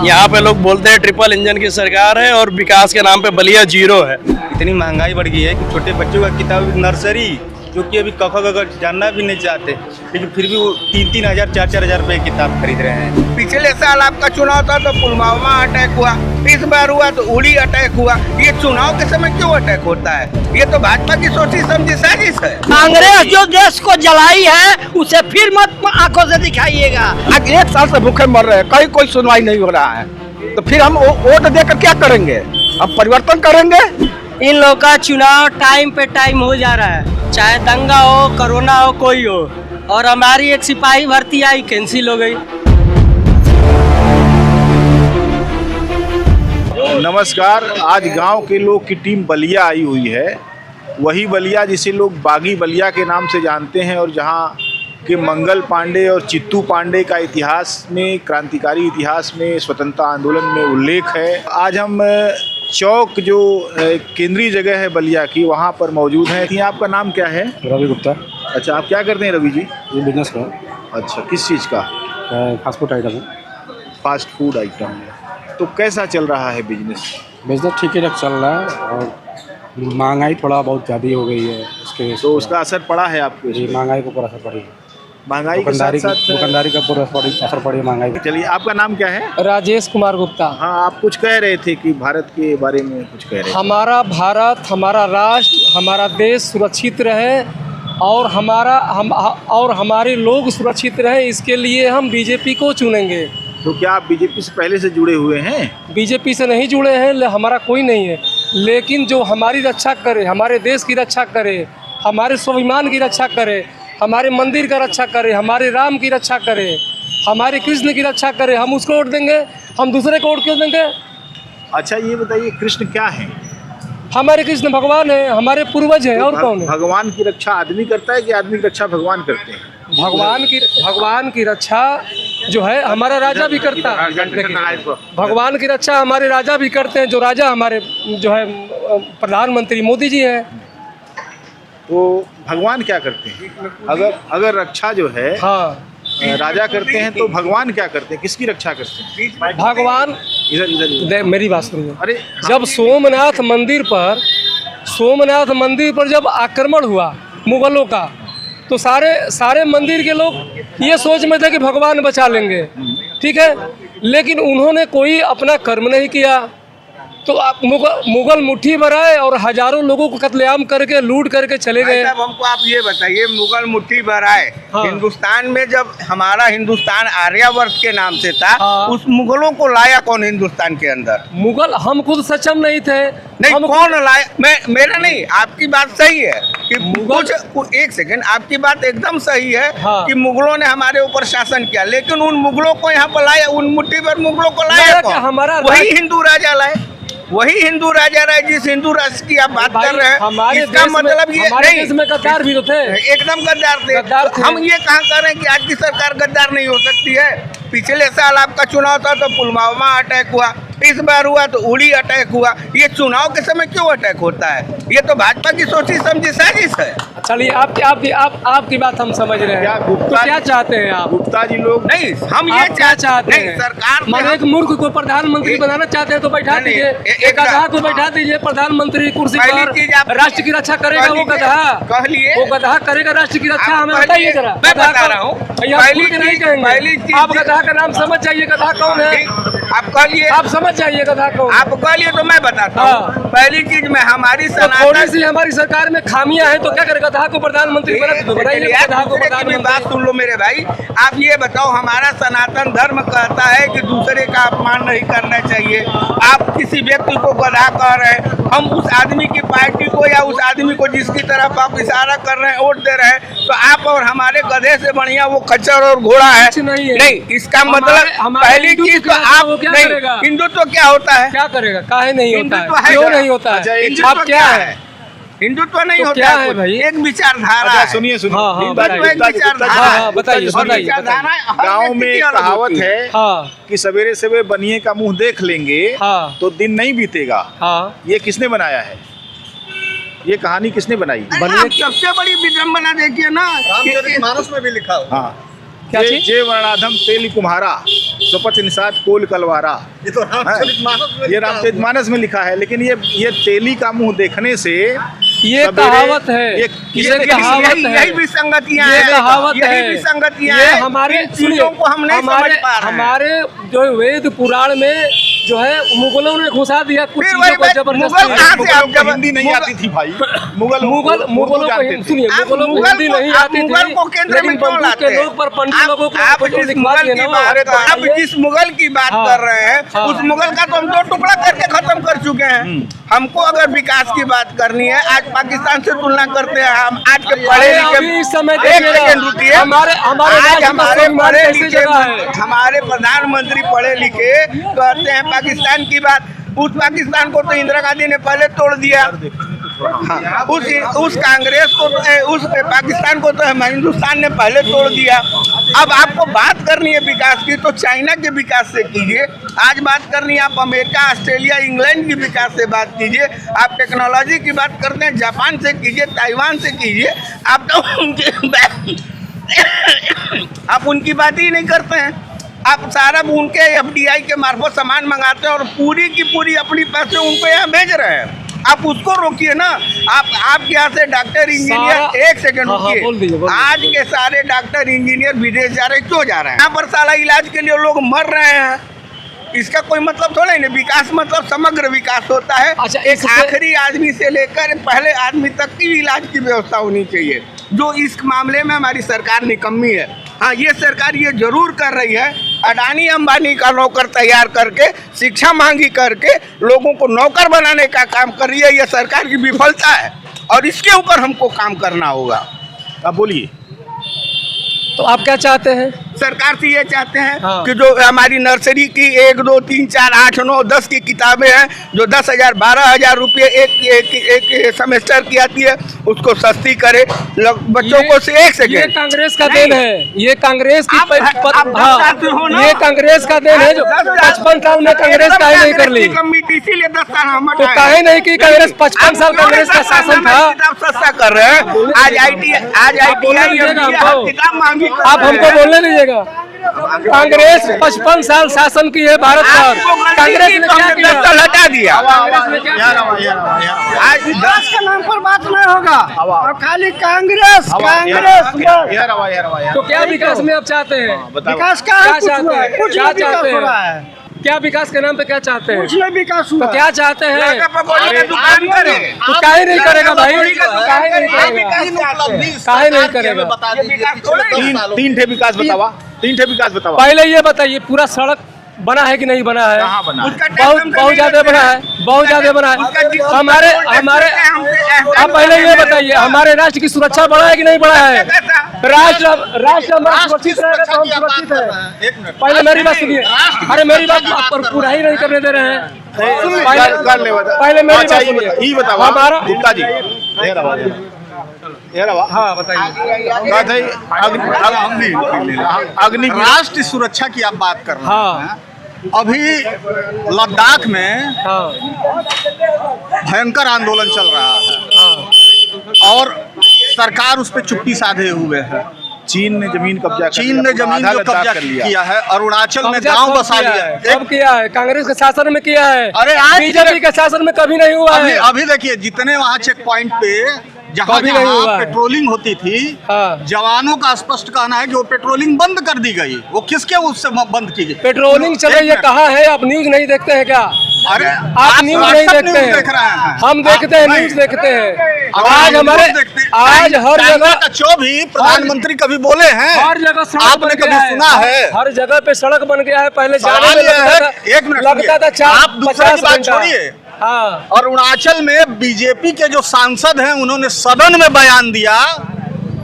यहाँ पे लोग बोलते हैं ट्रिपल इंजन की सरकार है और विकास के नाम पे बलिया जीरो है। इतनी महंगाई बढ़ गई है कि छोटे बच्चों का किताब नर्सरी जो कि अभी क ख जानना भी नहीं चाहते, लेकिन फिर भी वो 3-3 हज़ार 4-4 हज़ार रुपये की किताब खरीद रहे हैं। पिछले साल आपका चुनाव था तो पुलवामा अटैक हुआ, इस बार हुआ तो उड़ी अटैक हुआ। ये चुनाव के समय क्यों अटैक होता है? ये तो भाजपा की सोची समझी साजिश है। कांग्रेस जो देश को जलाई है उसे फिर मत आंखों से दिखाइएगा। आज 1 साल से भूखे मर रहे हैं, कहीं कोई सुनवाई नहीं हो रहा है, तो फिर हम वोट देकर क्या करेंगे? हम परिवर्तन करेंगे। इन लोगों का चुनाव टाइम पे टाइम हो जा रहा है, चाहे दंगा हो, कोरोना हो, कोई हो। और हमारी एक सिपाही भर्ती आई, कैंसिल हो गई। नमस्कार। आज गांव के लोग की टीम बलिया आई हुई है, वही बलिया जिसे लोग बागी बलिया के नाम से जानते हैं और जहां के मंगल पांडे और चित्तू पांडे का इतिहास में, क्रांतिकारी इतिहास में, स्वतंत्रता आंदोलन में उल्लेख है। आज हम चौक जो केंद्रीय जगह है बलिया की, वहाँ पर मौजूद हैं। आपका नाम क्या है? रवि गुप्ता। अच्छा, आप क्या करते हैं रवि जी? ये बिजनेस का। अच्छा, किस चीज़ का? फास्ट फूड आइटम है। फास्ट फूड आइटम है। तो कैसा चल रहा है बिजनेस? बिजनेस ठीक ही चल रहा है और महंगाई थोड़ा बहुत ज़्यादा हो गई है उसके, तो उसका असर पड़ा है आपको? जी, महंगाई को पूरा असर पड़ी है। महंगाई के साथ साथ दुकानदारी का पूरा असर पड़ी है महंगाई। चलिए, आपका नाम क्या है? राजेश कुमार गुप्ता। हाँ, आप कुछ कह रहे थे कि भारत के बारे में कुछ कह रहे थे। हमारा भारत, हमारा राष्ट्र, हमारा देश सुरक्षित रहे और हमारे लोग सुरक्षित रहे, इसके लिए हम बीजेपी को चुनेंगे। तो क्या आप बीजेपी से पहले से जुड़े हुए हैं? बीजेपी से नहीं जुड़े हैं, हमारा कोई नहीं है, लेकिन जो हमारी रक्षा करे, हमारे देश की रक्षा करे, हमारे स्वाभिमान की रक्षा करे, हमारे मंदिर का रक्षा करे, हमारे राम की रक्षा करे, हमारे कृष्ण की रक्षा करे, हम उसको वोट देंगे। हम दूसरे को वोट क्यों देंगे? अच्छा, ये बताइए, कृष्ण क्या है? हमारे कृष्ण भगवान है, हमारे पूर्वज हैं। और कौन है? भगवान की रक्षा आदमी करता है कि आदमी की रक्षा भगवान करते हैं? भगवान की रक्षा जो है हमारा राजा भी करता है। भगवान की रक्षा हमारे राजा भी करते हैं, जो राजा हमारे जो है प्रधानमंत्री मोदी जी हैं। तो भगवान क्या करते हैं? अगर रक्षा जो है राजा करते हैं, तो भगवान क्या करते हैं? किसकी रक्षा करते हैं? भगवान इधर मेरी बात सुनिए। अरे, जब सोमनाथ मंदिर पर जब आक्रमण हुआ मुगलों का, तो सारे मंदिर के लोग ये सोच में थे कि भगवान बचा लेंगे, ठीक है, लेकिन उन्होंने कोई अपना कर्म नहीं किया। तो आप मुगल मुट्ठी भर आए और हजारों लोगों को कत्लेआम करके लूट करके चले गए। हमको आप ये बताइए, मुगल मुट्ठी भर आए। हाँ। हिंदुस्तान में जब हमारा हिंदुस्तान आर्यावर्त के नाम से था, हाँ। उस मुगलों को लाया कौन हिंदुस्तान के अंदर? मुगल हम खुद सक्षम नहीं थे। नहीं, कौन लाया? मेरा नहीं, आपकी बात सही है कि मुगल, एक सेकंड, आपकी बात एकदम सही है। हाँ। कि मुगलों ने हमारे ऊपर शासन किया, लेकिन उन मुगलों को यहाँ पर लाया, उन मुट्ठी भर मुगलों को लाया कौन? हमारा वही हिंदू राजा लाए, वही हिंदू राजा रहे जिस हिंदू राष्ट्र की आप बात कर रहे हैं। इसका मतलब ये नहीं, इसमें गद्दार भी तो थे, एकदम गद्दार थे। हम ये कहाँ कर रहे हैं कि आज की सरकार गद्दार नहीं हो सकती है? पिछले साल आपका चुनाव था तो पुलवामा अटैक हुआ, इस बार हुआ तो उड़ी अटैक हुआ। ये चुनाव के समय क्यों अटैक होता है? ये तो भाजपा की सोची समझी साजिश है। चलिए, आपकी बात हम समझ रहे हैं। तो क्या चाहते हैं आप? गुप्ता जी लोग नहीं, हम ये क्या चाहते हैं? सरकार माने एक मूर्ख को प्रधानमंत्री बनाना चाहते हैं तो बैठा दीजिए, एक गधा को बैठा दीजिए प्रधाधानमंत्री कुर्सी पर। राष्ट्र की रक्षा करेगा वो गधा, कह लिए वो गधा करेगा राष्ट्र की रक्षा। हमें बताइए जरा। मैं बता रहा हूँ, नहीं कहेंगे। आप गधा का नाम समझ जाइए, गधा कौन है आप कह लिए, आप समझ जाइए गधा कौन। आप कह लिए तो मैं बताता हूँ। पहली चीज में हमारी थोड़ी सी हमारी सरकार में खामियां हैं, तो क्या करेगा? गधा को प्रधानमंत्री बना दो, बताइए गधा को प्रधानमंत्री। बात सुन लो मेरे भाई, आप ये बताओ, हमारा सनातन धर्म कहता है कि दूसरे का अपमान नहीं करना चाहिए। आप किसी व्यक्ति को गधा कह रहे हैं, हम उस आदमी की पार्टी को या उस आदमी को जिसकी तरफ आप इशारा कर रहे हैं, वोट दे रहे हैं, तो आप और हमारे गधे से बढ़िया वो खच्चर और घोड़ा है। नहीं, इसका मतलब पहली चीज तो आप नहीं, हिंदुत्व क्या होता है? क्या करेगा? काहे नहीं होता है? क्यों नहीं होता है? आप क्या है? हिंदुत्व नहीं तो होता क्या है भाई? एक विचारधारा है। सुनिए, हिंदुत्व एक विचारधारा है। बताइए। गाँव में कहावत है कि सवेरे सवेरे बनिए का मुंह देख लेंगे तो दिन नहीं बीतेगा। ये किसने बनाया है? ये कहानी किसने बनाई? सबसे बड़ी विडंबना देखिए ना, रामचरितमानस में भी लिखा हो। क्या चीज? जय वर्णाधम तेली कुम्हारा स्वपथ निषाद कोल कलवारा। ये तो रामचरितमानस में ये रामचरितमानस में लिखा है, लेकिन ये तेली का मुंह देखने से ये सवेरे- कहावत है, ये ये कहावत है, यही विसंगतियां ये हैं, कहावत यही है, विसंगतियां ये हैं। हमारे इन चीजों को हम नहीं समझ पा रहे हैं। हमारे जो वेद पुराण में जो है मुगलों ने घुसा दिया कुछ फिर चीजों वही को बात, जबरदस्ती। मुगल कहाँ से मुगलों आप को जब हिंदी नहीं आती थी भाई। मुगलों जानते को थे। सुनिए, आप मुगलों को मुगल हिंदी को- नहीं आप आती मुगल थी, को केंद्र लेकिन में क्यों बंदूक लाते के हैं? लोग पर पंडित आप- लोगों को आप फोटो जिस लिखवा मुगल दिए की ना, बात वो आप बताइए। जिस मुगल की बात हाँ, कर रहे हैं हाँ। उस मुगल का तो हम 2 टुकड़ा करके खत्म कर चुके हैं। हमको अगर विकास की बात करनी है, आज पाकिस्तान से तुलना करते हैं हम, आज के पढ़े अरे लिखे अभी इस समय एक देखिए ना, सेकंड रुकिए, हमारे आज राज्य का हमारे स्वाभिमान पढ़े कैसी लिखे जगह है? हमारे प्रधानमंत्री पढ़े लिखे कहते हैं पाकिस्तान की बात। उस पाकिस्तान को तो इंदिरा गांधी ने पहले तोड़ दिया। हाँ, उस कांग्रेस को उस पाकिस्तान को तो हिंदुस्तान ने पहले तोड़ दिया। अब आपको बात करनी है विकास की तो चाइना के विकास से कीजिए। आज बात करनी है आप अमेरिका, ऑस्ट्रेलिया, इंग्लैंड की विकास से बात कीजिए। आप टेक्नोलॉजी की बात करते हैं जापान से कीजिए, ताइवान से कीजिए। आप तो आप उनकी बात ही नहीं करते हैं। आप सारा उनके FDI के मार्फत सामान मंगाते हैं और पूरी की पूरी अपनी पैसे उनको यहाँ भेज रहे हैं। आप उसको रोकिए ना। आप यहाँ से डॉक्टर इंजीनियर, सारा- एक सेकंड हाँ, हाँ, बोल दीजिए, रुकिए। बोल दीजिए। आज के सारे डॉक्टर इंजीनियर विदेश जा रहे हैं, क्यों जा रहे हैं? यहाँ पर साला इलाज के लिए लोग मर रहे हैं। इसका कोई मतलब थोड़ा ही नहीं। विकास मतलब समग्र विकास होता है। अच्छा, एक इससे- आखिरी आदमी से लेकर पहले आदमी तक की इलाज की व्यवस्था होनी चाहिए, जो इस मामले में हमारी सरकार निकम्मी है। हाँ, ये सरकार ये जरूर कर रही है, अडानी अंबानी का नौकर तैयार करके, शिक्षा मांगी करके लोगों को नौकर बनाने का काम कर रही है। ये सरकार की विफलता है और इसके ऊपर हमको काम करना होगा। अब बोलिए। तो आप क्या चाहते हैं? सरकार से ये चाहते हैं हाँ। कि जो हमारी नर्सरी की 1, 2, 3, 4, 8, 9, 10 की किताबें हैं, जो 10,000, 12,000 रुपये एक सेमेस्टर की आती है, उसको सस्ती करे बच्चों को। से एक ये सेकेंड, कांग्रेस का नहीं। देन है, ये कांग्रेस की आप 10 साल से हो ना? ये कांग्रेस का देन है जो 55 साल में कांग्रेस काहे नहीं कर ली? कमेटी इसीलिए 10 साल हम तो काहे नहीं की कांग्रेस 55 साल कांग्रेस का शासन था? किताब सस्ता कर रहे हैं। आज ITI किताब मांगी कर आप रहे हमको हैं। बोलने दीजिएगा। कांग्रेस 55 साल शासन की है भारत पर। कांग्रेस ने क्या किया? 10 साल हटा दिया। कांग्रेस ने क्या किया? आज 10 के नाम पर बात नहीं होगा और खाली कांग्रेस तो क्या विकास में आप चाहते हैं? विकास का क्या कुछ चाहते हुआ है? हैं? कुछ क्या नहीं विकास चाहते हो रहा हैं? है, क्या विकास के नाम पे क्या चाहते हैं? कुछ नहीं विकास हुआ तो क्या चाहते हैं? लड़का पकौड़ी का दुकान करे। तो काहे नहीं करेगा भाई? पकौड़ी का दुकान काहे नहीं करे। करेगा? विकास काहे नहीं करेगा? तीन ठे विकास बतावा। तीन ठे विकास बतावा। पहले ये बताइए, पूरा सड़क बना है कि नहीं बना है? कहाँ बना है? उसका टैक्स बहुत हमसे बहुत नहीं ज्यादा लगता बना है, बहुत ज्यादा बना उसका है। जिस- हमारे हमारे आप पहले ये बताइए, हमारे राष्ट्र की सुरक्षा बढ़ा है कि नहीं बढ़ा है? राष्ट्र हमारा सुरक्षित रहेगा तो हम सुरक्षित है। पहले मेरी बात सुनिए। अरे मेरी बात आप पर पूरा ही नहीं करने दे रहे हैं। कर ले बता। पहले मेरी अच्छा, बात सुनिए। ये बतावा हमारा गुप्ता जी। हाँ बताइए। अग्नि राष्ट्र सुरक्षा की आप बात कर रहे हाँ हैं। अभी लद्दाख में हाँ भयंकर आंदोलन चल रहा है और सरकार उस पर चुप्पी साधे हुए है। चीन ने जमीन कब्जा कर चीन लिया, ने जमीन आधा जो लद्दाख कब्जा कर लिया। किया है, अरुणाचल में कब्जा गांव कब बसा किया लिया है? है। कब किया है? कांग्रेस के शासन में किया है। अरे आज बीजेपी के शासन में कभी नहीं हुआ अभी है। अभी देखिए, जितने वहाँ चेक पॉइंट पे जहाँ कभी नहीं हुआ है। पेट्रोलिंग होती थी, हाँ। जवानों का स्पष्ट कहना है कि वो पेट्रोलिंग बंद कर दी गई। वो किसके उससे बंद की गई? पेट्रोलिंग चल रही है, कहाँ है? आप न्यूज नहीं देखते हैं क्या? अरे आप न्यूज नहीं WhatsApp देखते न्यूज़ हैं? देख रहे हैं। हम देखते हैं, नहीं। न्यूज देखते हैं। अब आज हम हमारे न्यूज़ देखते हैं। आज हर चाइना जगह का जो भी प्रधानमंत्री कभी बोले हैं, हर जगह सड़क आपने बन कभी गया सुना है? हर जगह पे सड़क बन गया है। पहले जाने सवाल में ये है, लगता था, एक मिनट लगता था सुनिए। आप दूसरे की 50 बात घंटा। छोड़िए। हाँ अरुणाचल में बीजेपी के जो सांसद हैं, उन्होंने सदन में बयान दिया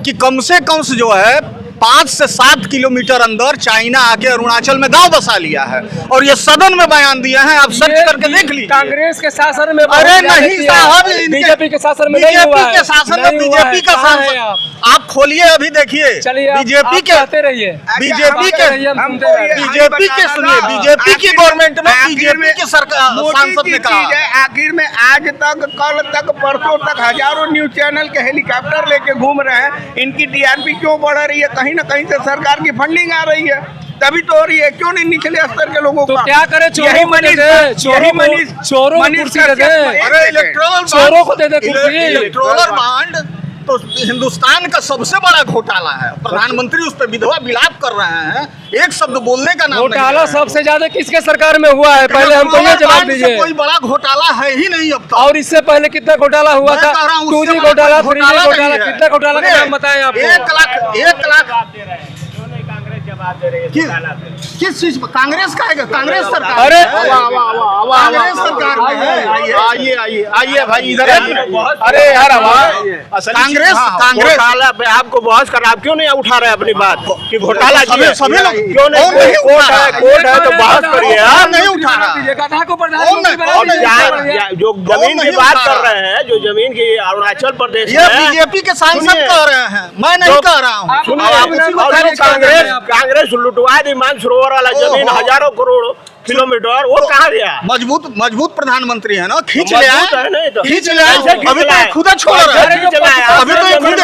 कि कम से कम जो है 5 से 7 किलोमीटर अंदर चाइना आके अरुणाचल में गांव बसा लिया है। और ये सदन में बयान दिए हैं, आप सर्च ये करके देख लीजिए। कांग्रेस के शासन में अरे बहुत ज्यादा नहीं किया। साहब, बीजेपी के शासन में नहीं हुआ बीजेपी है। के शासन में नहीं हुआ है। बीजेपी का कहाँ है सांसद आप खोलिए, अभी देखिए। चलिए आप बीजेपी के कहते रहिए। बीजेपी के हम सुनते रहिए। बीजेपी के सुनिए, बीजेपी की गवर्नमेंट पार्लियामेंट में बीजेपी के सरकार सांसद ने कहा। आखिर में आज तक, कल तक, परसों तक हजारों न्यूज चैनल के हेलीकॉप्टर लेके घूम रहे हैं। इनकी टीआरपी क्यों बढ़ रही है? कहीं ना कहीं से सरकार की फंडिंग आ रही है, तभी तो हो रही है। क्यों नहीं निचले स्तर के लोगों तो का? क्या करे? चोरों को दे दे, चोरों को कुर्सी दे दे। अरे इलेक्ट्रोल चोरों को दे दे कुर्सी। इलेक्ट्रोलर बॉन्ड तो हिंदुस्तान का सबसे बड़ा घोटाला है। प्रधानमंत्री उस पर विधवा विलाप कर रहे हैं, एक शब्द बोलने का नाम घोटाला सबसे ज्यादा किसके सरकार में हुआ है? पहले हमको ये जवाब दीजिए। कोई बड़ा घोटाला है ही नहीं अब तक। और इससे पहले कितना घोटाला हुआ था? 2G घोटाला, 3G घोटाला, कितना घोटाला का नाम बताएं आप? 1 लाख किस चीज? कांग्रेस का है, कांग्रेस सरकार। अरे कांग्रेस सरकार में है। आइए आइए आइए भाई इधर आइए। अरे यार कांग्रेस घोटाला पे आपको बहस कर, आप क्यों नहीं उठा रहे अपनी बात कि घोटाला सभी लोग क्यों नहीं? कोर्ट है तो बहस करिए। नहीं उठा रहा। जो जमीन की बात कर रहे हैं, जो जमीन की अरुणाचल प्रदेश ये बीजेपी के सांसद कह रहे हैं, मैं नहीं कह रहा हूँ। कांग्रेस लुटवा दी मानसरोवर वाला जमीन, हजारों करोड़ किलोमीटर, वो कहाँ गया? मजबूत प्रधानमंत्री है ना, खींच मजबूत ले है नहीं तो खींच ले। अभी तो खुद छोड़ रहा है, अभी तो खुद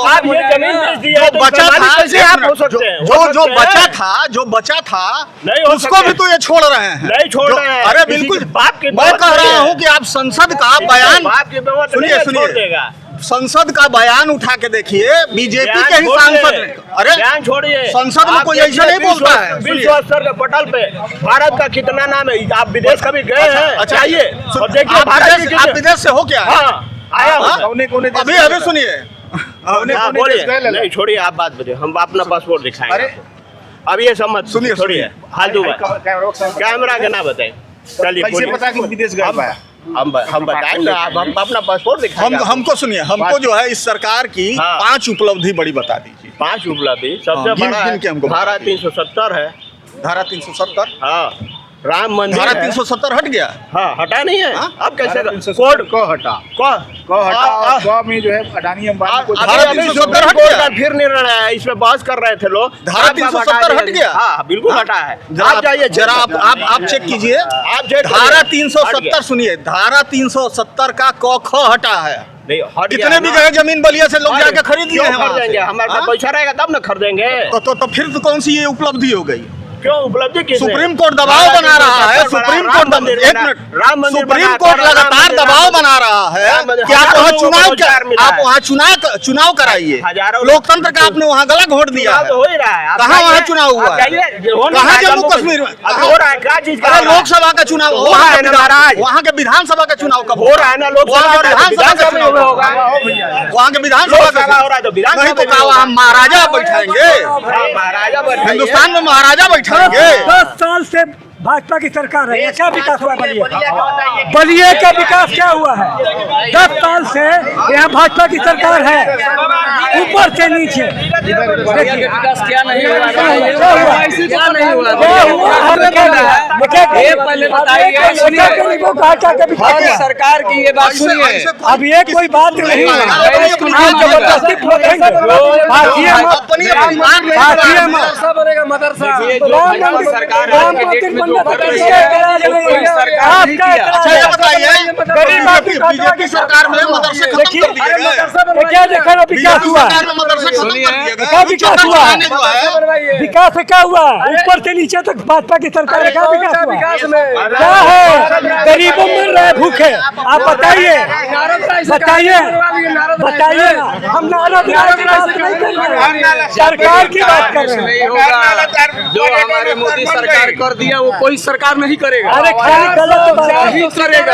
आप ये जमीन बेच दिए जो बचा था, आप हो सकते हैं, जो बचा था नहीं हो उसको भी तो ये छोड़ रहे हैं। नहीं छोड़ रहे हैं। अरे बिल्कुल, बाप की मैं कह रहा हूँ कि आप संसद का बयान सुनिए, संसद का बयान उठा के देखिए, बीजेपी के ही सांसद। अरे बयान छोड़िए, संसद में कोई ऐसा नहीं बोलता है। विश्व स्तर के पटल पे भारत का कितना नाम है? आप विदेश कभी गए हैं? अच्छा आइए और देखिए आप विदेश से हो क्या? आया हूँ। अभी सुनिए, बोलिए। नहीं छोड़िए, आप बात बताइए, हम अपना पासपोर्ट दिखाएंगे। अब ये समझ सुनिए, छोड़िए, फालतू कैमरा के ना बताए। चलिए, पता कि विदेश गए पाया हम बताएंगे, आप हम अपना पासपोर्ट दिखाएंगे। हमको सुनिए, हमको जो है इस सरकार की 5 उपलब्धि बड़ी बता दीजिए। 5 उपलब्धि सबसे बड़ा है धारा 370 है। धारा 370? हाँ, राम मंदिर। धारा 370 हट गया? हाँ, हटा नहीं है। अब कैसे कोड को हटा में जो है अडानी अंबानी को धारा 370 हट गया? फिर निर्णय है, इसमें बहस कर रहे थे लोग। धारा 370 हट गया? हाँ, बिल्कुल हटा है। आप जाइए जरा, आप चेक कीजिए। आप धारा 370 सुनिए, धारा 370 का क ख हटा है। कितने भी जगह जमीन बलिया से लोग जाके खरीद लिए हैं। खरीदेंगे, हमारे पास पैसा रहेगा तब न खरीदेंगे। तो फिर तो कौन सी ये उपलब्धि हो गई? क्यों उपलब्धि की? सुप्रीम कोर्ट दबाव बना रहा है। सुप्रीम कोर्ट सुप्रीम कोर्ट लगातार दबाव बना रहा है कि आप वहाँ चुनाव कराइए। लोकतंत्र का आपने वहाँ गला घोट दिया है। हो ही रहा है। कहाँ वहाँ चुनाव हुआ है? कहाँ जम्मू कश्मीर में हो रहा है? क्या चीज का लोकसभा का चुनाव हो रहा है? वहाँ के विधानसभा का चुनाव कब हो रहा है? ना लोकसभा विधानसभा होगा। वहाँ के विधानसभा का हो रहा है तो विधानसभा नहीं तो कहा वहाँ महाराजा बैठाएंगे। महाराजा हिंदुस्तान में महाराजा बैठाएंगे। 10 साल से भाजपा की सरकार है, क्या विकास हुआ बलिया का विकास क्या हुआ है? 10 साल से यहाँ भाजपा की सरकार है, ऊपर से नीचे। विकास क्या नहीं हुआ? क्या नहीं हुआ? पहले बताइए। सरकार की ये बात सुनिए, अब ये कोई बात नहीं है। जबरदस्ती मदरसा बीजेपी सरकार में मदरसे खत्म कर दिए गए। क्या देखा ना विकास हुआ? क्या विकास हुआ? विकास क्या हुआ? ऊपर से नीचे तक भाजपा की सरकार का विकास हुआ? क्या है? गरीबों मिल रहे भूखे। आप बताइए बताइए ना, हम सरकार की बात कर रहे हैं। जो हमारे मोदी सरकार कर दिया वो कोई सरकार नहीं करेगा। अरे खाली गलत नहीं करेगा।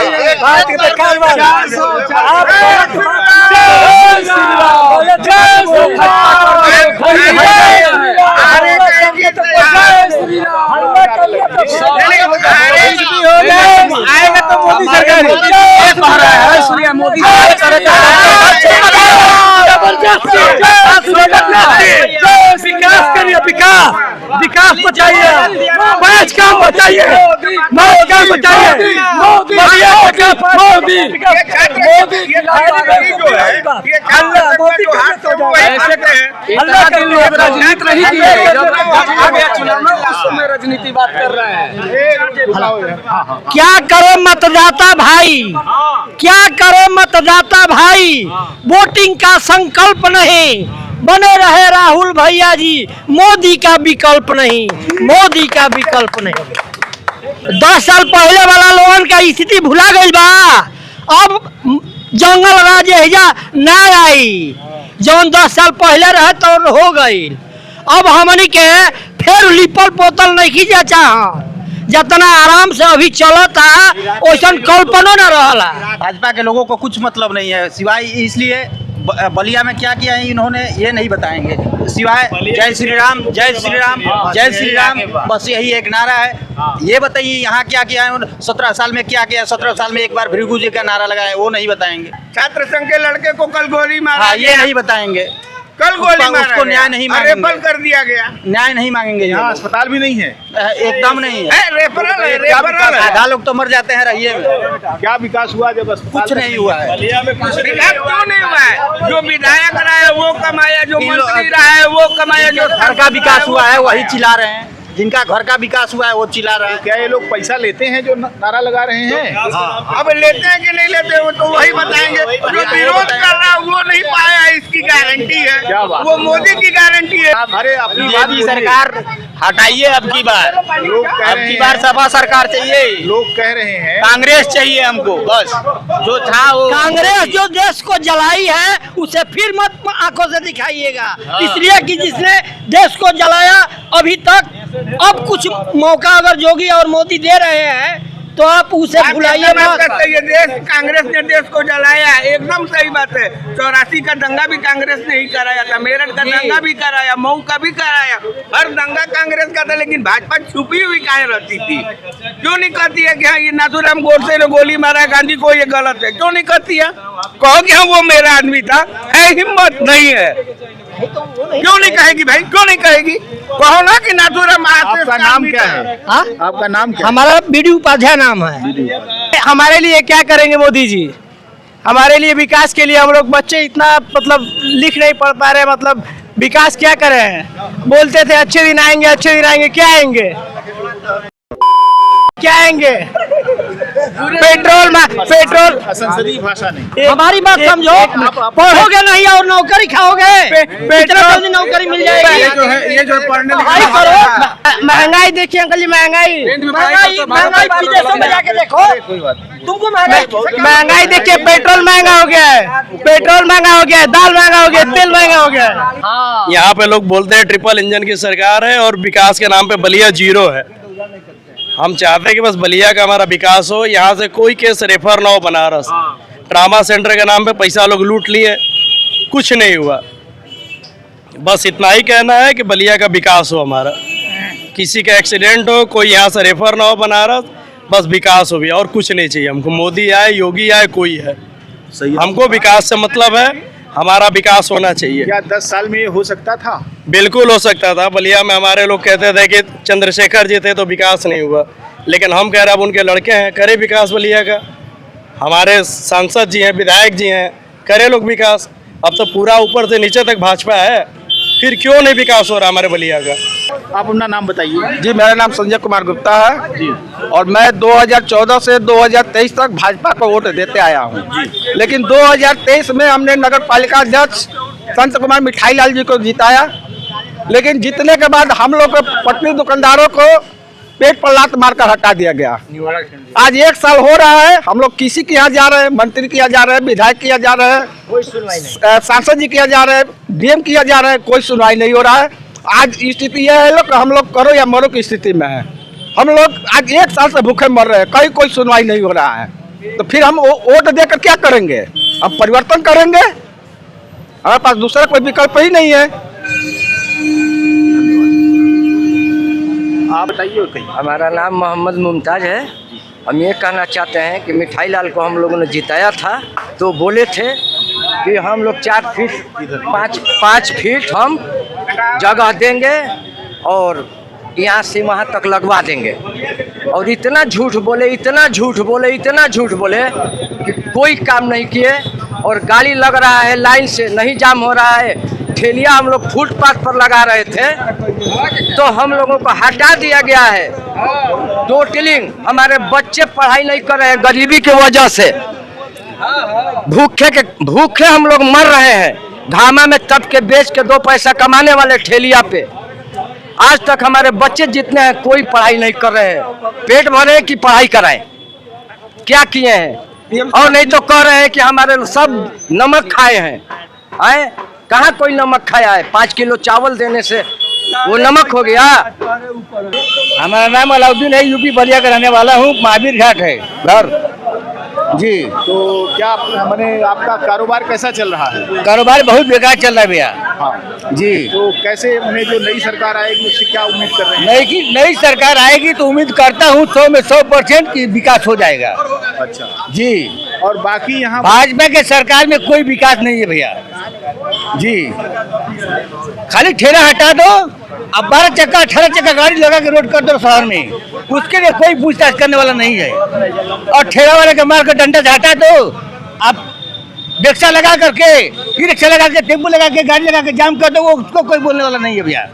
आएगा तो मोदी सरकार मोदी सरकार विकास करिए, विकास बचाइए, पांच काम बचाइए, राजनीति बात कर रहे हैं। क्या करे मतदाता भाई, क्या करे मतदाता भाई, वोटिंग का संकल्प नहीं, बने रहे राहुल भैया जी, मोदी का विकल्प नहीं, मोदी का विकल्प नहीं। 10 साल पहले वाला लोगन का स्थिति भुला गई बा। अब जंगल राज एजा ना आई, जौन 10 साल पहले रहे तो हो गई। अब हमनी के फिर लिपल पोतल नहीं जा चाह, जितना आराम से अभी चलता वैसा कल्पना न रहला। भाजपा के लोगों को कुछ मतलब नहीं है, सिवाय इसलिए बलिया में क्या किया है इन्होंने ये नहीं बताएंगे, सिवाय जय श्री राम जय श्री राम जय श्री राम, बस यही एक नारा है। ये बताइए यहाँ क्या किया है, 17 साल में क्या किया, 17 साल में एक बार भृगु जी का नारा लगाया, वो नहीं बताएंगे। छात्र संघ के लड़के को कल गोली मारा, हाँ, ये नहीं बताएंगे, कल गोली मारा, उसको न्याय नहीं मांगेंगे, रेफर कर दिया गया, न्याय नहीं मांगेंगे। यहाँ अस्पताल भी नहीं है, एकदम नहीं है, रेफरल है। आधा लोग तो मर जाते हैं रहिए में। क्या विकास हुआ जब अस्पताल? कुछ नहीं हुआ है, विकास क्यों नहीं हुआ है? जो विधायक रहा है वो कमाया, जो मंत्री रहा है वो कमाया, जो घर का विकास हुआ है वही चिल्ला रहे हैं, जिनका घर का विकास हुआ है वो चिल्ला रहा है। क्या ये लोग पैसा लेते हैं जो नारा लगा रहे हैं? अब लेते हैं कि नहीं लेते वो तो वही बताएंगे। जो विरोध कर रहा है वो नहीं पाया, इसकी गारंटी है, क्या बात? वो मोदी की गारंटी है। अरे अपनी बीजेपी सरकार हटाइए अब की बार, लोग कह अब रहे की हैं, बार सपा सरकार चाहिए, लोग कह रहे हैं कांग्रेस चाहिए हमको, बस जो था वो। कांग्रेस जो देश को जलाई है उसे फिर मत आंखों से दिखाइएगा, इसलिए कि जिसने देश को जलाया अभी तक, अब कुछ मौका अगर योगी और मोदी दे रहे हैं तो आप उसे भुलाइए मत। ये देश, कांग्रेस ने देश को जलाया, एकदम सही बात है। 84 का दंगा भी कांग्रेस ने ही कराया था, मेरठ का दंगा भी कराया, मऊ का भी कराया, हर दंगा कांग्रेस का था। लेकिन भाजपा छुपी हुई काहे रहती थी? क्यों नहीं कहती है कि हाँ ये नाथूराम गोडसे ने गोली मारा गांधी को, ये गलत है? क्यों नहीं कहती है? कहो कि हाँ वो मेरा आदमी था, है हिम्मत नहीं है, क्यों नहीं कहेगी भाई, क्यों नहीं कहेगी? कहो ना कि नाथूराम। आपका नाम क्या है? हाँ? आपका नाम क्या है? हमारा बीडी उपाध्याय नाम है। हमारे लिए क्या करेंगे मोदी जी? हमारे लिए विकास के लिए हम लोग बच्चे इतना मतलब लिख नहीं पढ़ पा रहे, मतलब विकास क्या करे हैं? बोलते थे अच्छे दिन आएंगे, अच्छे दिन आएंगे, क्या आएंगे? क्या आएंगे? पेट्रोल संसदीय भाषा नहीं। हमारी बात समझो, पढ़ोगे नहीं और नौकरी खाओगे, पेट्रोल नौकरी मिल जाएगी। ये जो पढ़ने पढ़ाई करो। महंगाई देखिए अंकल जी, महंगाई विदेशों में जाके देखो, तुमको महंगाई देखिए, पेट्रोल महंगा हो गया है, पेट्रोल महंगा हो गया है, दाल महंगा हो गया, तेल महंगा हो गया है। यहाँ पे लोग बोलते हैं ट्रिपल इंजन की सरकार है और विकास के नाम पे बलिया जीरो है। हम चाहते हैं कि बस बलिया का हमारा विकास हो, यहाँ से कोई केस रेफर ना हो बनारस। ट्रामा सेंटर के नाम पे पैसा लोग लूट लिए, कुछ नहीं हुआ। बस इतना ही कहना है कि बलिया का विकास हो, हमारा किसी का एक्सीडेंट हो, कोई यहाँ से रेफर ना हो बनारस, बस विकास हो भी, और कुछ नहीं चाहिए हमको। मोदी आए, योगी आए, कोई है, हमको विकास से मतलब है, हमारा विकास होना चाहिए। क्या 10 साल में ये हो सकता था? बिल्कुल हो सकता था। बलिया में हमारे लोग कहते थे कि चंद्रशेखर जी थे तो विकास नहीं हुआ, लेकिन हम कह रहे हैं अब उनके लड़के हैं, करे विकास बलिया का। हमारे सांसद जी हैं, विधायक जी हैं, करे लोग विकास। अब तो पूरा ऊपर से नीचे तक भाजपा है, फिर क्यों नहीं विकास हो रहा हमारे बलिया का? आप अपना नाम बताइए। जी, मेरा नाम संजय कुमार गुप्ता है जी, और मैं 2014 से 2023 तक भाजपा को वोट देते आया हूँ। लेकिन 2023 में हमने नगर पालिका अध्यक्ष संत कुमार मिठाई लाल जी को जिताया, लेकिन जीतने के बाद हम लोग पटनी दुकानदारों को पेट पर लात मारकर हटा दिया गया। आज 1 साल हो रहा है, हम लोग किसी के यहाँ जा रहे हैं, मंत्री के यहाँ जा रहे हैं, विधायक के यहाँ जा रहे हैं, सांसद जी के यहाँ जा रहे हैं, डीएम के यहाँ जा रहे हैं, कोई सुनवाई नहीं हो रहा है। आज स्थिति यह है लोग, हम लोग करो या मरो की स्थिति में है। हम लोग आज 1 साल से भूखे मर रहे हैं, कहीं कोई सुनवाई नहीं हो रहा है, तो फिर हम वोट देकर क्या करेंगे? हम परिवर्तन करेंगे, हमारे पास दूसरा कोई विकल्प ही नहीं है। आप बताइए। कहीं हमारा नाम मोहम्मद मुमताज है। हम ये कहना चाहते हैं कि मिठाई लाल को हम लोगों ने जिताया था तो बोले थे कि हम लोग 4 फीट 5 फीट हम जगह देंगे और यहाँ से वहाँ तक लगवा देंगे। और इतना झूठ बोले, इतना झूठ बोले, इतना झूठ बोले कि कोई काम नहीं किए। और गाड़ी लग रहा है लाइन से, नहीं जाम हो रहा है। ठेलिया हम लोग फुटपाथ पर लगा रहे थे तो हम लोगों को हटा दिया गया है। टोटलिंग हमारे बच्चे पढ़ाई नहीं कर रहे हैं गरीबी की वजह से। भूखे हम लोग मर रहे हैं। घामा में तप के बेच के 2 पैसा कमाने वाले ठेलिया पे आज तक हमारे बच्चे जितने हैं कोई पढ़ाई नहीं कर रहे हैं। पेट भरे कि पढ़ाई कराएं, क्या किए हैं? और नहीं तो कह रहे हैं कि हमारे सब नमक खाए हैं। आए कहाँ कोई नमक खाया है? 5 किलो चावल देने से वो नमक हो गया। हमारा नाम अलाउद्दीन है, यूपी बलिया का रहने वाला हूँ। महावीर घाट है घर जी। तो क्या मैंने आपका कारोबार कैसा चल रहा है? कारोबार बहुत बेकार चल रहा है भैया। हाँ जी। तो कैसे उन्हें जो नई सरकार आएगी उससे क्या उम्मीद कर रहे हैं? नई सरकार आएगी तो उम्मीद करता हूँ 100 में 100% की विकास हो जाएगा। अच्छा जी। और बाकी यहाँ भाजपा के सरकार में कोई विकास नहीं है भैया जी। खाली ठेला हटा दो, अब 12 चक्का 18 चक्का गाड़ी लगा के रोड कर दो शहर में, उसके लिए कोई पूछताछ करने वाला नहीं है। और ठेला वाले के मार कर डंडा से हटा दो, अब रिक्शा लगा करके, फिर रिक्शा लगा के, टेम्पो लगा के, गाड़ी लगा के जाम कर दो, वो उसको कोई बोलने वाला नहीं है भैया।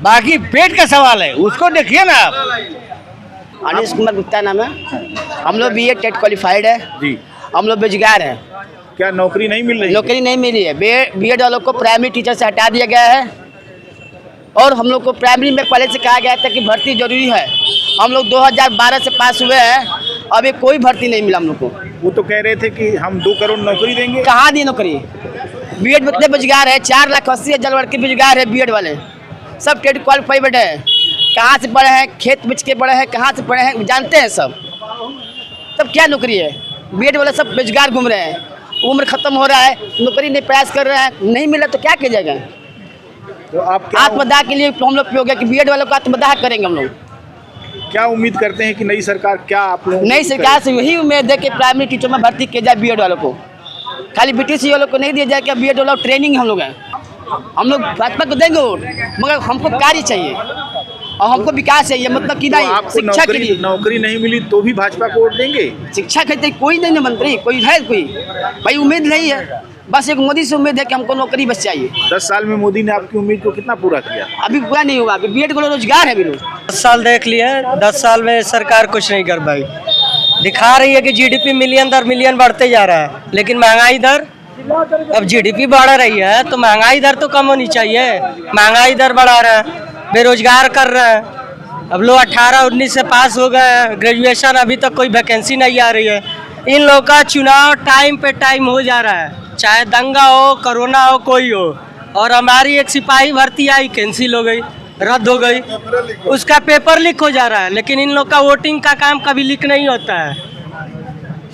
बाकी पेट का सवाल है, उसको देखिए ना आप। अनिश कुमार गुप्ता नाम है। हम लोग BA टेट क्वालिफाइड है जी। हम लोग बेरोजगार हैं। क्या नौकरी नहीं मिल रही? नौकरी नहीं मिली है। BEd वालों को प्राइमरी टीचर से हटा दिया गया है। और हम लोग को प्राइमरी में पहले से कहा गया था कि भर्ती जरूरी है। हम लोग 2012 से पास हुए हैं, अभी कोई भर्ती नहीं मिला हम लोग को। वो तो कह रहे थे कि हम 2 करोड़ नौकरी देंगे। कहाँ दी नौकरी? BEd में कितने बेरोजगार है? 4,80,000 लड़के बेरोजगार है BEd वाले, सब टेट क्वालिफाइड है। कहाँ से पढ़े हैं? खेत बेच के पढ़े हैं, कहाँ से पढ़े हैं जानते हैं सब। तब क्या नौकरी है? BEd वाले सब बेरोजगार घूम रहे हैं, उम्र खत्म हो रहा है, नौकरी नहीं प्रयास कर रहे हैं, नहीं मिला तो क्या किया जाएगा? तो आप आत्मदाह के लिए हम लोग हो गया कि BEd वालों को आत्मदाह करेंगे हम लोग। क्या उम्मीद करते हैं कि नई सरकार क्या आप लोग? नई सरकार से यही उम्मीद है कि प्राइमरी टीचर में भर्ती किया जाए BEd वालों को। खाली BTC वालों को नहीं दिया जाए कि BEd वालों ट्रेनिंग हम लोग हैं। हम लोग भाजपा को देंगे वोट, मगर हमको कार्य चाहिए और हमको विकास चाहिए। मतलब कि नहीं, शिक्षा के लिए नौकरी नहीं मिली तो भी भाजपा को वोट देंगे? शिक्षा के कोई नहीं, मंत्री कोई है, कोई भाई उम्मीद नहीं है। बस एक मोदी से उम्मीद है कि हमको नौकरी बस चाहिए। 10 साल में मोदी ने आपकी उम्मीद को कितना पूरा किया? अभी पूरा नहीं हुआ। अभी BEd को रोजगार है। अभी 10 साल देख लिए, 10 साल में सरकार कुछ नहीं कर पाई। दिखा रही है कि GDP मिलियन दर मिलियन बढ़ते जा रहा है, लेकिन महंगाई दर, अब GDP बढ़ रही है तो महंगाई दर तो कम होनी चाहिए। महंगाई दर बढ़ा रहा है, बेरोजगार कर रहे हैं। अब लोग 18-19 से पास हो गए हैं, ग्रेजुएशन अभी तक कोई वैकेंसी नहीं आ रही है। इन लोगों का चुनाव टाइम पे टाइम हो जा रहा है, चाहे दंगा हो, कोरोना हो, कोई हो। और हमारी एक सिपाही भर्ती आई, कैंसिल हो गई, रद्द हो गई, उसका पेपर लीक हो जा रहा है। लेकिन इन लोग का वोटिंग का काम कभी लीक नहीं होता है।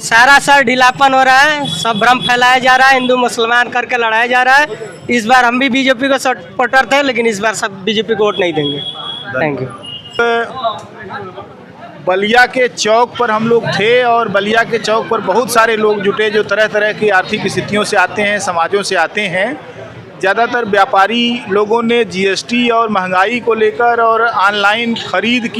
सारा सर ढीलापन हो रहा है, सब भ्रम फैलाया जा रहा है, हिंदू मुसलमान करके लड़ाया जा रहा है। इस बार हम भी बीजेपी को सपोर्टर थे, लेकिन इस बार सब बीजेपी को वोट नहीं देंगे। Thank you. बलिया के चौक पर हम लोग थे और बलिया के चौक पर बहुत सारे लोग जुटे जो तरह तरह की आर्थिक स्थितियों से आते हैं, समाजों से आते हैं। ज़्यादातर व्यापारी लोगों ने GST और महंगाई को लेकर और ऑनलाइन खरीद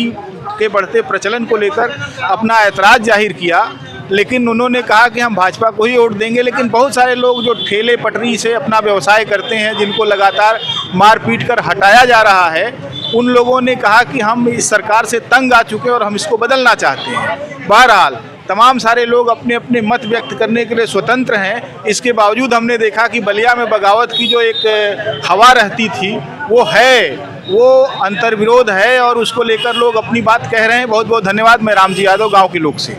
के बढ़ते प्रचलन को लेकर अपना ऐतराज़ जाहिर किया। लेकिन उन्होंने कहा कि हम भाजपा को ही वोट देंगे। लेकिन बहुत सारे लोग जो ठेले पटरी से अपना व्यवसाय करते हैं, जिनको लगातार मार पीट कर हटाया जा रहा है, उन लोगों ने कहा कि हम इस सरकार से तंग आ चुके हैं और हम इसको बदलना चाहते हैं। बहरहाल तमाम सारे लोग अपने अपने मत व्यक्त करने के लिए स्वतंत्र हैं। इसके बावजूद हमने देखा कि बलिया में बगावत की जो एक हवा रहती थी वो है, वो अंतर्विरोध है और उसको लेकर लोग अपनी बात कह रहे हैं। बहुत बहुत धन्यवाद। मैं रामजी यादव, गाँव के लोग से।